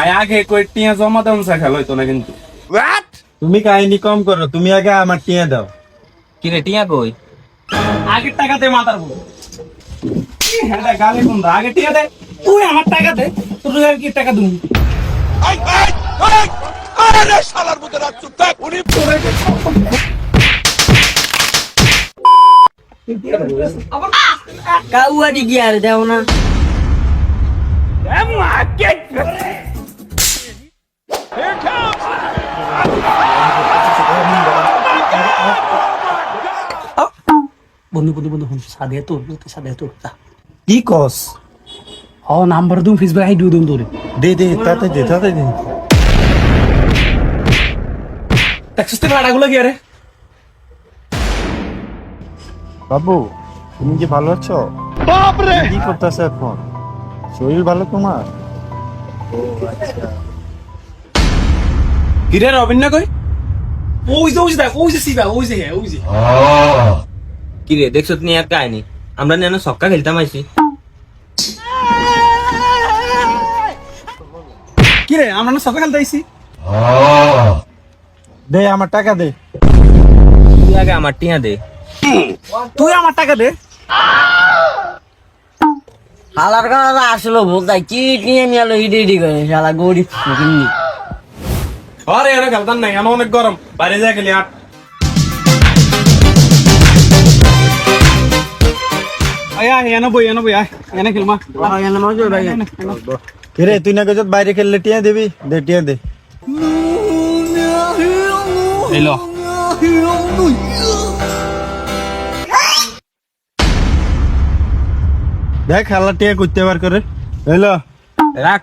আয় আগে কই টিয়া জমা দেন সা খেলা হইতো না কিন্তু। তুমি কাহিনী কম করো, তুমি আগে আমার টিয়া দাও। কি রে টিয়া কই? আগে টাকাতে মাতার বল। হ্যাঁ গালে কোন আগে টিয়া দে, তুই আমার টাকা দে, তোর কি টাকা দিবি? আরে শালার মতো রাত চুপ থাক উনি কাউয়ারি গিয়ে আর দেও না। বন্ধু বন্ধু বন্ধু সাদে তোর সাদে তোর কি কস? নাম্বার তুমি ফেসবুক আইডি দিন তোরে দে দে, তাতে দে, তাতে দে। দেখছিস তো ভাড়াগুলো কি আরে বাবু, তুমি কি ভালো আছো? বাপরে কি করতেছো এখন? শরীর ভালো তোমার? কিরে রবিন না কই? ওই যে দেখ, ওই যে সিবা, ওই যে কি রে দেখছো তুমি আর কাহিনী? আমরা নেন সক্কা খেলতাম আইছি। কি রে আমরা না সকাল খেলতে আইছি। দে আমার টাকা দে। তুই আগে আমার টিয়া দে। তুই আমার টাকা দে। হালার কারণে আসলো বলতাই কি নিয়ে নিয়ে ইডি করে শালা গরিব ফকিন্নি। আরে এনে খেলতাম নাই, আমার অনেক গরম, বাইরে যা খেলি আট। আয় আয় এনে বই আয় এনে খেলমা। কিরে তুই না গজত বাইরে খেললে টিয়া দিবি? দে টিয়া দে। এলো দেখ খেলা টিয়া করতে পার করে। হইলো রাখ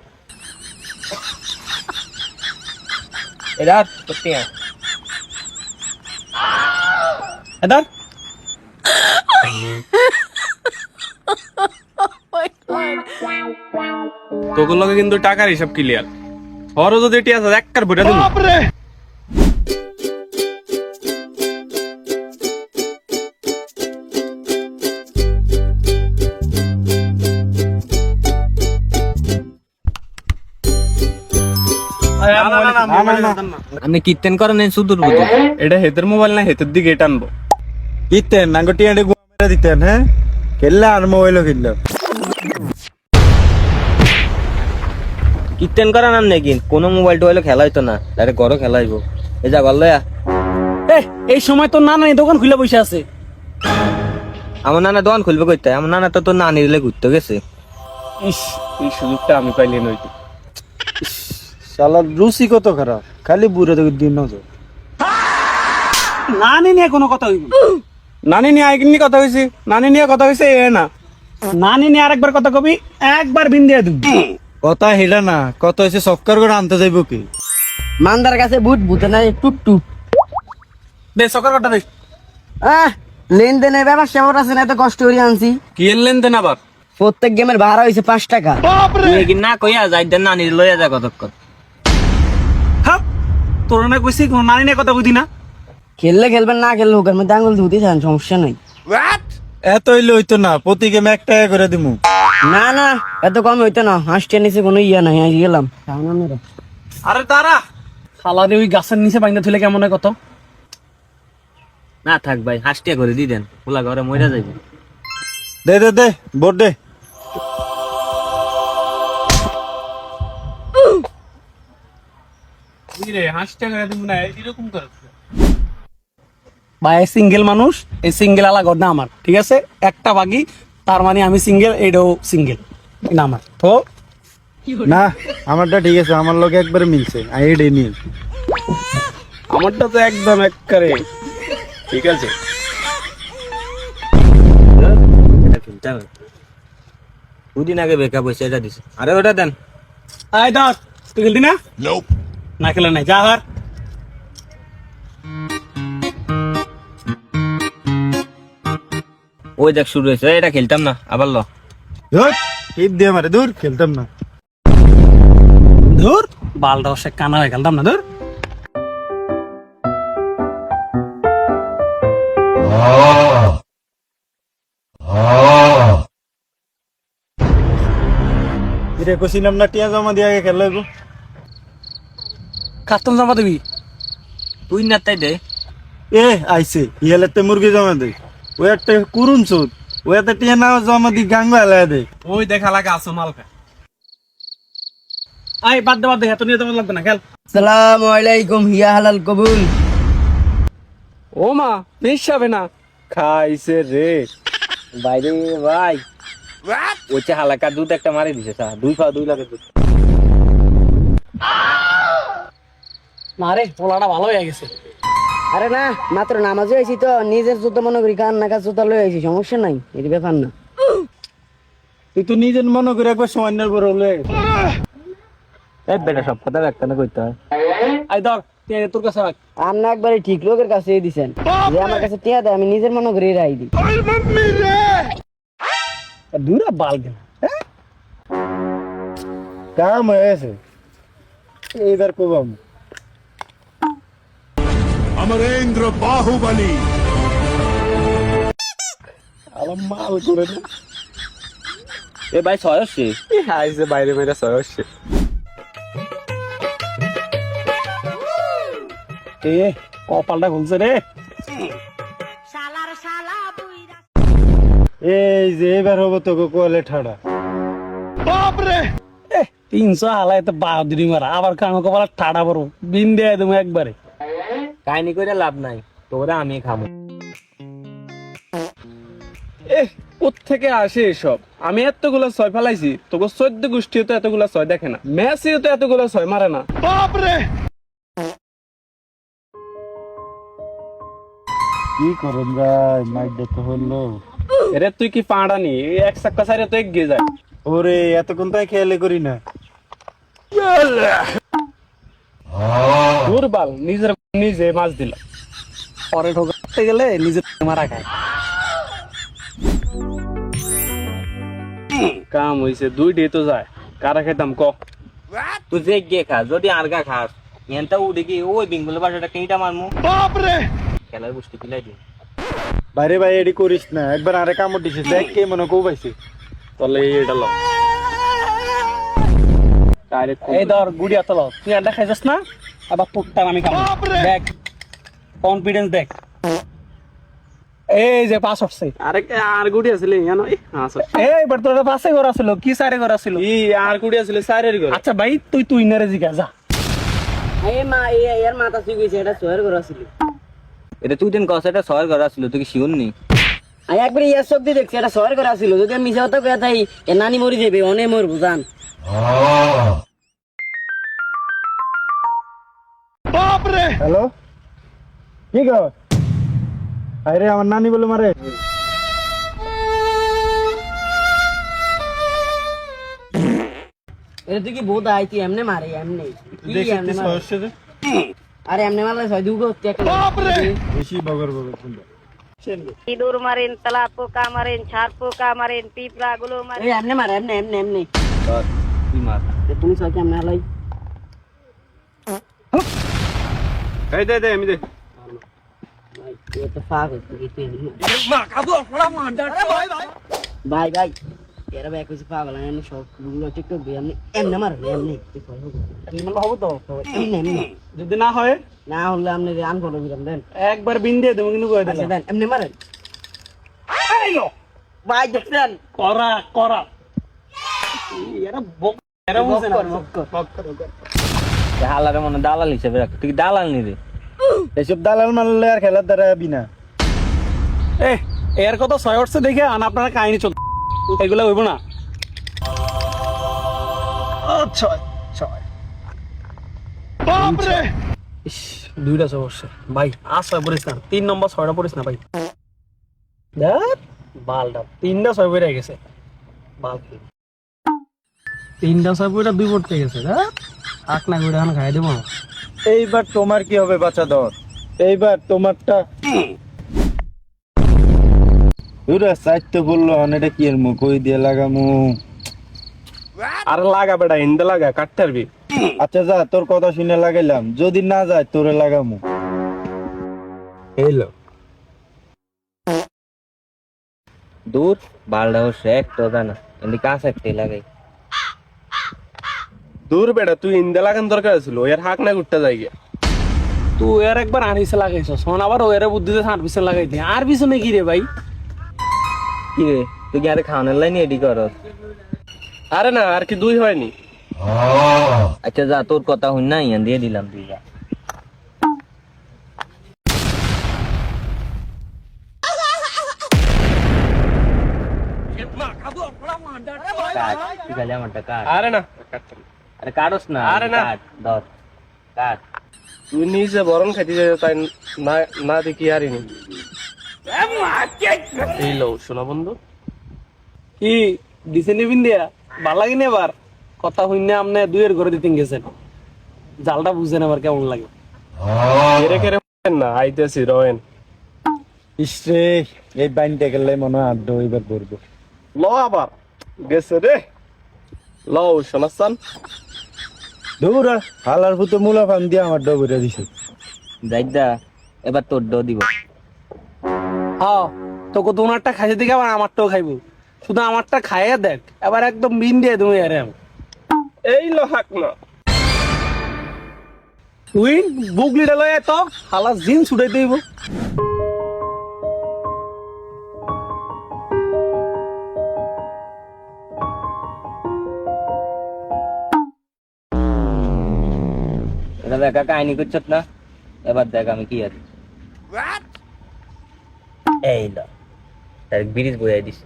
রাখ তোর টিয়া। এদার তোগুলো কিন্তু টাকার হিসাব ক্লিয়ার। ওরও যদি টিয়া আছে একবার ভরে দিন। বাপরে আপনি কীর্তন করেন সুদূর বুঝে। এটা হেতের মোবাইল না, হেতের দিকে এটা আনবো। দিতেন নাঙ্গো টিয়া মেরে দিতেন। হ্যাঁ খেললে আর মোবাইলও খেললো। কীর্তন করেন আর নাকি কোনো মোবাইল টোবাইল খেলা হইতো না, ডাইরেক্ট ঘরও খেলা হইব। এই যা গল্ল এই সময় তোর নানা এই দোকান খুলে বসে আছে। আমার নানা দোকান খুলবে কইতে, আমার নানা তো তোর নানি দিলে ঘুরতে গেছে। ইস, এই সুযোগটা আমি পাইলে নইতো। শালার রুচি কত খারাপ, খালি বুড়ো দিন নজর। নানি নিয়ে কোনো কথা হইব না। নানি নিয়ে আইকিনি কথা হয়েছে, নানি নিয়ে কথা হয়েছে এ না। নানি নিয়ে আরেকবার কথা কবি, একবার বিন দিয়ে দিবি। কথা হেলা না, কত হয়েছে সফকার করে আনতে যাইব কি? মান্দার কাছে বুট বুতে নাই টুট টুট। দে সকার কথা দে। লেনদেনের ব্যাপার সেবার আছে না, এত কষ্ট করে আনছি। কি এর লেনদেন আবার? প্রত্যেক গেমের ভাড়া হয়েছে 5 টাকা। তুই কি না কইয়া যাই দেন নানি লইয়া যা কতক্ষণ। হ্যাঁ তোর না কইছি কোনো নানি নিয়ে কথা কইতি না। খেললে খেলবেন, না খেললে হোক, মধ্যে আঙুল ধুতে চান, সমস্যা নাই। এত হইলে হইতো না, প্রতি গেমে 1 টাকা করে দিমু। না না এত কম হইতো না, হাঁসটিয়া নিচে কোনো ইয়া নাই, আজ গেলাম। আরে তারা শালারে ওই গাছের নিচে বাইন্দা থইলে কেমন হয় কত? না থাক ভাই, হাসটিয়া করে দি দেন, ওলা ঘরে মইরা যাইবে। দে দে দে, বোর্ড দে। রে হাসটা করে দিব না, এরকম করে। ভাই সিঙ্গেল মানুষ, এই সিঙ্গেল আলা ঘর না আমার, ঠিক আছে? একটা বাকি, তার মানে আমি সিঙ্গেল, এটাও সিঙ্গেল না আমার তো। না আমারটা ঠিক আছে, আমার লগে একবারে মিলছে। আইডি নিয়ে আমারটা তো একদম একবারে ঠিক আছে। এটা খেলতে হবে। দুদিন আগে বেকআপ হয়েছে, এটা দিছে। আরে ওটা দেন। আয় দাস, তুই খেলতি না? না খেলে নাই, যা হার। ওই দেখ শুরু হয়েছে, এটা খেলতাম না, আবার ল। ধুর, টিপ দিয়ে মারে, দূর খেলতাম না। ধুর বালটা সে কানা হয়ে খেলতাম না, ধুর। রে কইছিলাম না টিয়া জমা দিয়ে আগে খেললে গো। কাস্টম জমা দিবি। তুই না তাই দে এ আইছে ইয়ালেতে মুরগি জমা দে ও একটা কুরুন চোদ ও একটা টিয়া না জমা দি গাঙ্গা এলাই দে ওই দেখা লাগে আসো মালকা। আই বাদ দে এত নিয়ে তোমার লাগবে না খেল। আসসালামু আলাইকুম হিয়া হালাল কবুল। ও মা বেশ হবে না। খাইছে রে বাইরে ভাই ওইটা হালাকা দুধ একটা মারি দিছে চা 2 লাখের দুধ। না রে পোলাটা ভালো হয়ে গেছে। আরে না মাত্র নামাজে আইছি তো নিজের জুতো মনে করি কান নাকা জুতা লয়ে আইছি, সমস্যা নাই, এর ব্যাপার না। তুই তো নিজের মনে করে একবার সামান্যের বড় হলে এই বেটা সব কথা একটা না কইতে হয়। আই ধর তুই তোর কাছে রাখ। আপনি একবারে ঠিক লোকের কাছে দিছেন, যে আমার কাছে টিয়া দেয় আমি নিজের মনে করি রাই দিই। দূরা বাল গেল। কাম হয়েছে এইবার কবাম अमरेंद्र बाहुबली আলাম মাল করে না এ ভাই 600 আইছে বাইরে বাইরে সয়সে এ কপালটা খুলছে রে। এই যে এবার হবো তোকে কোয়ালে ঠাড়া 300 হালাই তো 12 দিনই মারা আবার কান কপাল ঠাড়া বড় বিন দেয় তুমি একবারে। কাহিনী করে লাভ নাই, তোরা আমি খামু। কোত্থেকে আসে এসব? আমি এতগুলো ছয় ফেলাইছি, তোকে 14 গোষ্ঠী তো এতগুলো ছয় দেখে না, মেসিও তো এতগুলো ছয় মারে না। কি করুন ভাই মাইক দেখতে হলো এরে তুই কি পাড়া নি এক চাক্কা সাইরে তো এগিয়ে যায়। ওরে এতক্ষণ তাই খেয়ালে করি না দুর্বল নিজে মাছ দিল, পরে ঠকাতে গেলে নিজে মারা খায়। কাম হইছে 2 ডে তো যায়, কারা খেতাম ক? তুই যে গিয়ে খা, যদি আরগা খাস এনটা উঠে কি ওই বিঙ্গুলের বাসাটা কেইটা মারমু। খেলার বুঝতে পিলাই দিই। বাইরে ভাই এডি করিস না, একবার আরে কামড় দিছে দেখ কে মনে কো পাইছে তাহলে এটা লো এই ধর গুড়িয়া তো লো, তুই আড্ডা খাইছিস না, আবার তোরটা আমি খাবো। দেখ কনফিডেন্স দেখ, এই যে পাস হচ্ছে। আরে আর গুড়ি আছিল জানো এই বাট তোর পাশে ঘর আছিল কি সারে ঘর আছিল ই আর গুড়ি আছিল সারের ঘর। আচ্ছা ভাই তুই নারে জিগা যা। এই মা এর মাথা ঠিক হইছে, এটা সোয়ের ঘর আছিল। এটা তুই দিন কস এটা 6 ঘর আসছিল, তুই কি শিওর নি? আমি একবার ইয়ার শব্দ দেখছি এটা সোয়ের ঘর আছিল, যদি আমি মিছা কথা কইয়া থাই এ নানি মরি যাবে, অনে মর বুঝান। হ্যালো কি গো আরে আমার নানি বলে মারে এটা তুই কি বহুত আইতি এমনে মারে এমনে কি এমনে মারে? সয়সে যে আরে এমনে মারলে ছয় দুগো বেশি বগর বগর শুনবে ইঁদুর মারেন, তেলা পোকা মারেন, ছাড় পোকা মারেন, পিঁপড়া গুলো মারেন। এই এমনে মারে এমনে এমনে এমনে ধর তুই মার। তুমি ছয় কেমনে হালাই? এই দে আমি দে। ये तो फाग है भाई भाई तेरा बैग कुछ पागल है ने शॉप गुलो टिकटॉक भी हमने एमने मार एमने নির্মল হবো তো एमने एमने যদি না হয় ना হলে हमने রান করব বিরাম দেন একবার বিন দিয়ে দেবো কিন্তু কই আচ্ছা দিলাম। দেন এমনে মারেন আইলো ভাই দেখছেন করা এরা বক এরা বুঝে না মক্কর হালারে মনে দালাল হিসেবে রাখ, তুই কি দালাল নি রে? এসব দালাল মারলে আর খেলার দ্বারা বিনা এর কথা 6 হচ্ছে দেখে আন আপনারা কাহিনী চল এগুলা হইব না। ইস, 2টা সমস্যা ভাই আশা পড়িস না, 3 নম্বর 6টা পড়িস না ভাই। দেখ বালটা 3টা 6 পড়ে গেছে, বাল 3টা 6 পড়ে 2 পড়তে গেছে। দেখ আক না করে এখন খাই দেবো। এইবার তোমার কি হবে বাচ্চা দর এইবার তোমারটা পুরা সাইতে বললো এটা কি এর মুখ কই দিয়ে লাগামু আর লাগা বেটা ইন্দে লাগা কাটতে পারবি। আচ্ছা যা তোর কথা শুনে লাগাইলাম, যদি না যায় তোরে লাগামু এইলো দূর বালটা হচ্ছে এক তো জানা এমনি কাছে একটাই লাগাই। দূর বেটা তুই ইন্দা লাগান দরকার ছিল এর হাক না ঘুরতে যাই গে। তুই এর একবার আনিসে লাগাইছ শোন আবার ওর বুদ্ধিতে সার পিছনে লাগাই দি আর পিছনে কি রে ভাই কি রে তুই কি আরে খাওয়ানোর লাইনে এডি কর? আরে না আর কি 2 হয়নি। আচ্ছা যা তোর কথা হইন না ইয়ান দিয়ে দিলাম তুই যা। কাট, তুই খালি আমারটা কাট। আরে না আরে কাটস না, আরে না। কাট, ধর, কাট। তুই নিজে বরণ খাইতে যাই তাই না না দেখি আরিনি। এই লও শোনা বন্ধু। কি দিছে নিবিন দিয়া ভাল লাগে না এবার কথা হইনে আপনি দুইয়ের ঘরে দিতে গেছেন জালটা বুঝেন আবার কেমন লাগে কেরে কেরে না আইতেছি রয়েন। ইসরে এই বাইনটা গেলে মনে হয় আড্ডা এবার পড়বো। ল আবার গেছে রে লও শোনাচ্ছান। দূর হালার ভূতে মূলা ফান দিয়ে আমার ডবরে দিছে। যাইদা এবার তোর ড দিব। হ্যাঁ তোকে তোমারটা খাইছে দিকে আবার আমারটাও খাইবো শুধু আমারটা খাইয়ে দেখ এবার একদম বিন দিয়ে তুমি আরে এই লো হাক না তুই বুগলিটা লয় তো হালা জিন ছুটাই দিব এটা দেখা কাহিনী করছত না, এবার দেখ আমি কি আছি। এই ল তার ব্রিজ বইয়াই দিছি।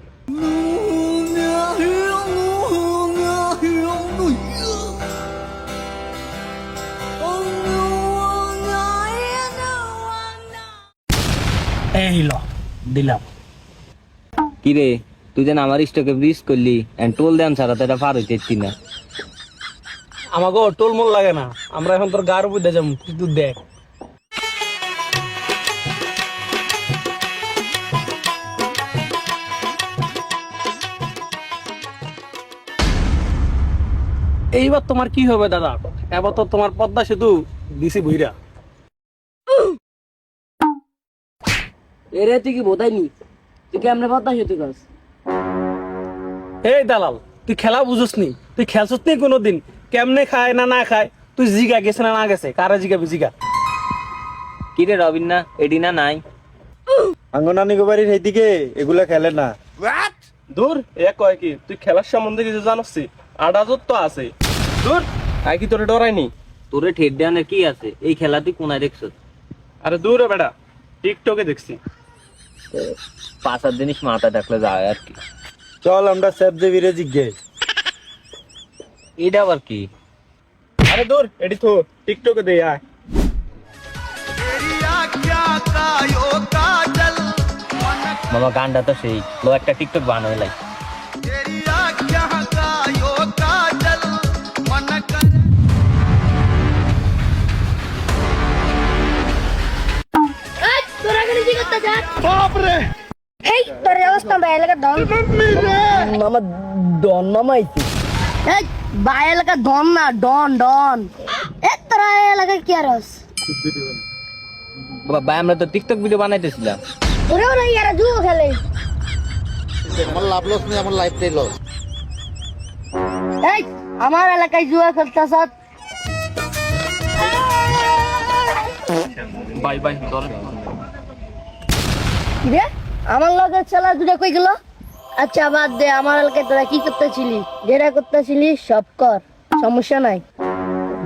এই ল দিলাম কি রে তুই যেন আমার স্টকে ব্রিজ করলি এন্ড টোল দেন ছাড়া তো এটা পার হইতে না। আমাকে টোলমোল লাগে না আমরা এখন তোর গার উপর যাবো কিন্তু দেখ এইবার তোমার কি হবে দাদা এবার তো তোমার পদ্মা সেতু দিছি বইরা এরে তুই কি বোধাইনি তুই কেমনে পদ্মা সেতু কাজ এই দালাল তুই খেলা বুঝোস নি তুই খেলছস নি কোনোদিন কেমনে খায় না না খায় তুই জিগা গেছে না না গেছে কারা জিগাবি জিগা কি রে রবিন না এডি না নাই আঙ্গনানি গোবাড়ির এইদিকে এগুলা খেলে না। দূর এ কয় কি তুই খেলার সম্বন্ধে কিছু জানছি আডাজত তো আছে। দূর আই কি তোরে ডরাইনি। তোরে ঠেট দেওয়ানের কি আছে? এই খেলা তুই কোনায় দেখছস? আরে দূর বেটা টিকটকে দেখছি। 5-7 জিনিস মাথা থাকলে যায় আর কি। চল আমরা স্যাপ দেবীরে জিজ্ঞে। এটা আবার কি? আরে দূর এডি তো টিকটকে দে আয়। মামা গানটা তো সেই লো একটা টিকটক বানাই লাই। তোরা এখানে কি করতে চাস? এই তোর অবস্থা ভাই এলাকা দন মামা ডন মামা আইছে এই ভাই এলাকা দন না ডন ডন এ তোরা এই এলাকায় কি আরস বাবা ভাই আমরা তো টিকটক ভিডিও বানাইতেছিলাম। ওরে ওরে ইয়ারা জুয়ো খেলে আমার লাভ লস নেই আমার লাইফটাই লস। এই আমার এলাকায় জুয়া খেলতেছ বাই বাই ধর। রে আমার লগে ছেলে দুটো কই গেল আচ্ছা বাদ দে আমার এলাকায় তোরা কি করতেছিলি যেটা করতেছিলি সব কর সমস্যা নাই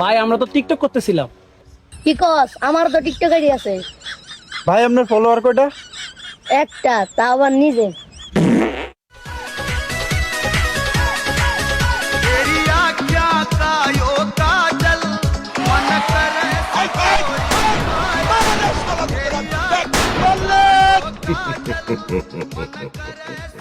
ভাই আমরা তো টিকটক করতেছিলাম কি কস আমার তো টিকটক আইডি আছে ভাই আপনার ফলোয়ার কয়টা? একটা তা আবার নিজে Ha ha ha ha ha!